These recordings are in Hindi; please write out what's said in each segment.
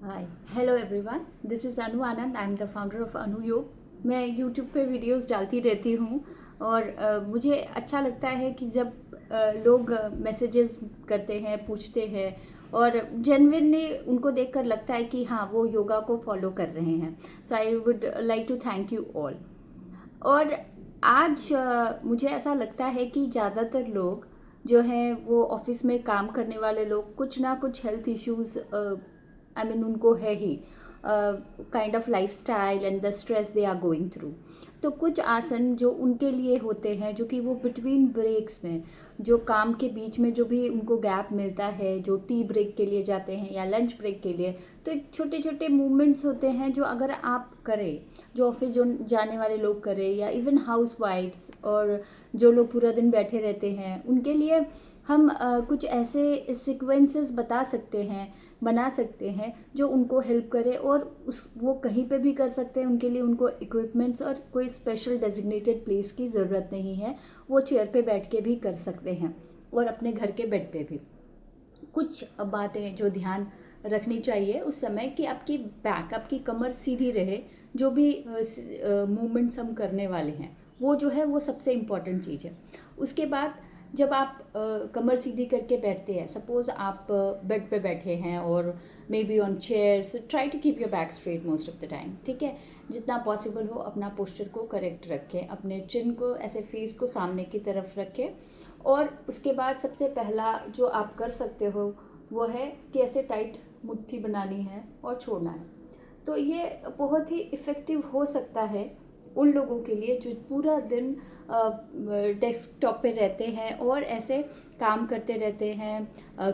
Hi hello everyone, this is Anu Anand. I am the founder of Anu Yog. मैं यूट्यूब पे वीडियोस डालती रहती हूँ और मुझे अच्छा लगता है कि जब लोग मैसेजेस करते हैं, पूछते हैं और जेन्युइनली उनको देखकर लगता है कि हाँ, वो योगा को फॉलो कर रहे हैं। So I would like to thank you all. और आज मुझे ऐसा लगता है कि ज़्यादातर लोग जो हैं वो ऑफिस में काम करने वाले लोग कुछ ना कुछ हेल्थ इश्यूज उनको है ही, kind of lifestyle and the stress they are going through. तो कुछ आसन जो उनके लिए होते हैं, जो कि वो बिटवीन ब्रेक्स में, जो काम के बीच में जो भी उनको गैप मिलता है, जो टी ब्रेक के लिए जाते हैं या लंच ब्रेक के लिए, तो एक छोटे छोटे मूवमेंट्स होते हैं जो अगर आप करें, जो ऑफिस जो जाने वाले लोग करें या इवन हाउस वाइफ्स और जो लोग पूरा दिन बैठे रहते हैं, उनके लिए हम कुछ ऐसे सीक्वेंसेस बना सकते हैं जो उनको हेल्प करे। और वो कहीं पे भी कर सकते हैं। उनके लिए उनको इक्विपमेंट्स और कोई स्पेशल डेजिग्नेटेड प्लेस की ज़रूरत नहीं है। वो चेयर पे बैठ के भी कर सकते हैं और अपने घर के बेड पे भी। कुछ बातें जो ध्यान रखनी चाहिए उस समय कि आपकी बैक, आपकी कमर सीधी रहे। जो भी मूवमेंट्स हम करने वाले हैं वो जो है वो सबसे इम्पॉर्टेंट चीज़ है। उसके बाद जब आप कमर सीधी करके बैठते हैं, सपोज आप बेड पे बैठे हैं और maybe on chair, so try to keep your back straight most of the time. ठीक है, जितना पॉसिबल हो अपना पोस्चर को करेक्ट रखें, अपने चिन को ऐसे फेस को सामने की तरफ रखें। और उसके बाद सबसे पहला जो आप कर सकते हो वो है कि ऐसे टाइट मुट्ठी बनानी है और छोड़ना है। तो ये बहुत ही इफ़ेक्टिव हो सकता है उन लोगों के लिए जो पूरा दिन डेस्कटॉप पे रहते हैं और ऐसे काम करते रहते हैं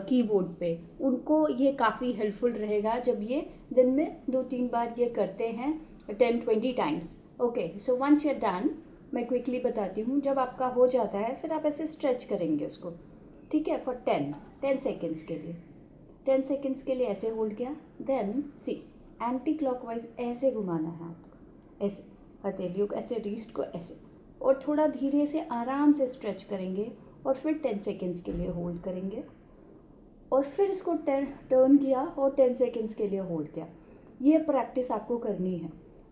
कीबोर्ड पे। उनको ये काफ़ी हेल्पफुल रहेगा जब ये दिन में 2-3 बार ये करते हैं 10-20 times. Okay, so once you are done, मैं क्विकली बताती हूँ। जब आपका हो जाता है फिर आप ऐसे स्ट्रेच करेंगे उसको। ठीक है, फॉर 10 सेकेंड्स के लिए। 10 सेकेंड्स के लिए ऐसे होल्ड किया। देन सी, एंटी क्लॉकवाइज ऐसे घुमाना है आपको, ऐसे हथेलियों को ऐसे, रिस्ट को ऐसे, और थोड़ा धीरे से आराम से स्ट्रेच करेंगे और फिर 10 सेकेंड्स के लिए होल्ड करेंगे और फिर इसको टर्न किया और 10 सेकेंड्स के लिए होल्ड किया। ये प्रैक्टिस आपको करनी है।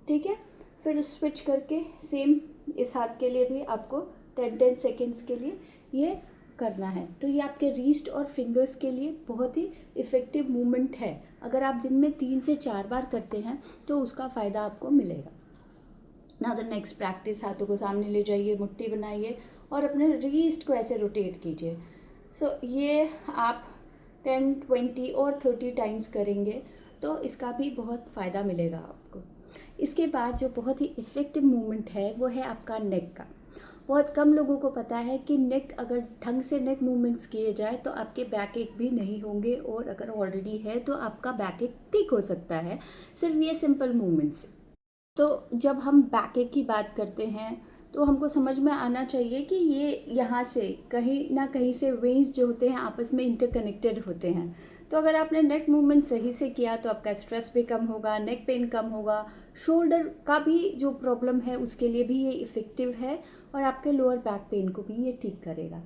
ठीक है, फिर स्विच करके सेम इस हाथ के लिए भी आपको 10-10 सेकेंड्स के लिए ये करना है। तो ये आपके रिस्ट और फिंगर्स के लिए बहुत ही इफ़ेक्टिव मूवमेंट है। अगर आप दिन में 3 से 4 बार करते हैं तो उसका फ़ायदा आपको मिलेगा। नाउ द नेक्स्ट प्रैक्टिस, हाथों को सामने ले जाइए, मुट्ठी बनाइए और अपने रिस्ट को ऐसे रोटेट कीजिए। सो ये आप 10-20 और 30 टाइम्स करेंगे तो इसका भी बहुत फ़ायदा मिलेगा आपको। इसके बाद जो बहुत ही इफ़ेक्टिव मूवमेंट है वो है आपका नेक का। बहुत कम लोगों को पता है कि नेक, अगर ढंग से नेक मूवमेंट्स किए जाए तो आपके बैक एक भी नहीं होंगे, और अगर ऑलरेडी है तो आपका बैक एक ठीक हो सकता है सिर्फ ये सिंपल मूवमेंट्स। तो जब हम बैक एक की बात करते हैं तो हमको समझ में आना चाहिए कि ये यहाँ से कहीं ना कहीं से वेन्स जो होते हैं आपस में इंटरकनेक्टेड होते हैं। तो अगर आपने नेक मूवमेंट सही से किया तो आपका स्ट्रेस भी कम होगा, नेक पेन कम होगा, शोल्डर का भी जो प्रॉब्लम है उसके लिए भी ये इफ़ेक्टिव है और आपके लोअर बैक पेन को भी ये ठीक करेगा।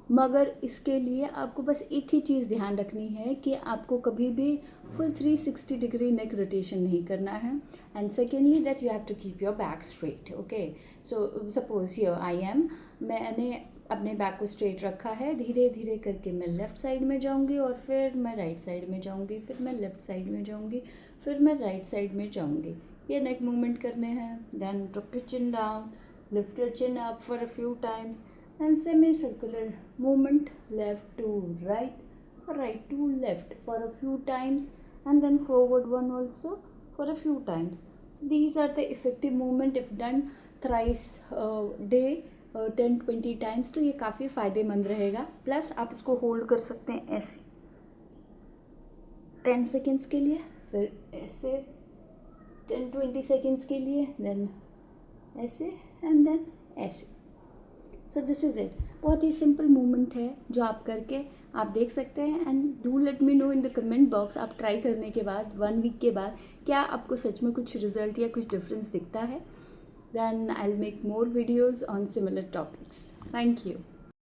मगर इसके लिए आपको बस एक ही चीज़ ध्यान रखनी है कि आपको कभी भी फुल 360 डिग्री नेक रोटेशन नहीं करना है। And secondly that you have to keep your back straight. Okay, so suppose here I am, मैंने अपने बैक को स्ट्रेट रखा है। धीरे धीरे करके मैं लेफ़्ट साइड में जाऊंगी और फिर मैं राइट साइड में जाऊंगी, फिर मैं लेफ़्ट साइड में जाऊंगी, फिर मैं राइट साइड में जाऊंगी। ये नेक मूवमेंट करने हैं। Then drop your chin down, lift your chin up for a few times and semicircular movement, left to right, right to left for a few times, and then forward one also for a few times. So these are the effective movement if done thrice day 10-20 times। तो ये काफ़ी फ़ायदेमंद रहेगा। प्लस आप इसको होल्ड कर सकते हैं ऐसे 10 सेकेंड्स के लिए, फिर ऐसे 10-20 सेकेंड्स के लिए, देन ऐसे एंड देन ऐसे। So this is it. बहुत ही सिंपल मूवमेंट है जो आप करके आप देख सकते हैं। And do let me know in the comment box, आप ट्राई करने के बाद 1 वीक के बाद क्या आपको सच में कुछ रिजल्ट या कुछ डिफरेंस दिखता है। Then I will make more videos on similar topics. Thank you.